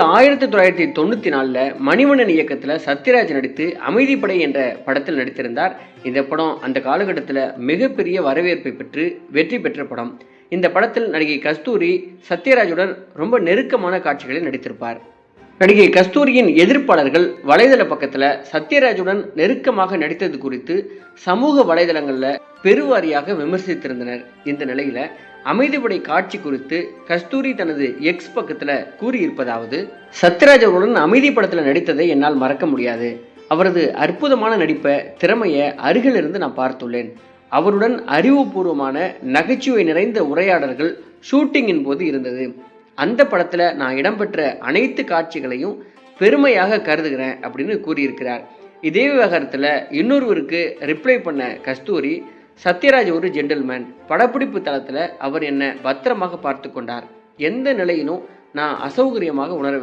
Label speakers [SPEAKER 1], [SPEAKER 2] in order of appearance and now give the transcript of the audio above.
[SPEAKER 1] 1994ல மணிவண்ணன் இயக்கத்துல சத்யராஜ் நடித்து அமைதிப்படை என்ற படத்தில் நடித்திருந்தார். இந்த படம் அந்த காலகட்டத்தில் மிகப்பெரிய வரவேற்பை பெற்று வெற்றி பெற்ற படம். இந்த படத்தில் நடிகை கஸ்தூரி சத்யராஜுடன் ரொம்ப நெருக்கமான காட்சிகளில் நடித்திருப்பார். நடிகை கஸ்தூரியின் எதிர்ப்பாளர்கள் வலைதள பக்கத்துல சத்யராஜுடன் நெருக்கமாக நடித்தது குறித்து சமூக வலைதளங்கள்ல பெருவாரியாக விமர்சித்திருந்தனர். இந்த நிலையில அமைதிப்படை காட்சி குறித்து கஸ்தூரி தனது எக்ஸ் பக்கத்துல கூறியிருப்பதாவது: சத்யராஜ் அவர்களுடன் அமைதி படத்துல நடித்ததை என்னால் மறக்க முடியாது. அவரது அற்புதமான நடிப்பை திறமையை அருகிலிருந்து நான் பார்த்துள்ளேன். அவருடன் அறிவுபூர்வமான நகைச்சுவை நிறைந்த உரையாடல்கள் ஷூட்டிங்கின் போது இருந்தது. அந்த படத்துல நான் இடம்பெற்ற அனைத்து காட்சிகளையும் பெருமையாக கருதுகிறேன் அப்படின்னு கூறியிருக்கிறார். இதே விவகாரத்துல இன்னொருவருக்கு ரிப்ளை பண்ண கஸ்தூரி, சத்யராஜ் ஒரு ஜென்டில்மேன். படப்பிடிப்பு தளத்துல அவர் என்னை பத்திரமாக பார்த்து கொண்டார். எந்த நிலையிலும் நான் அசௌகரியமாக உணரவில்லை.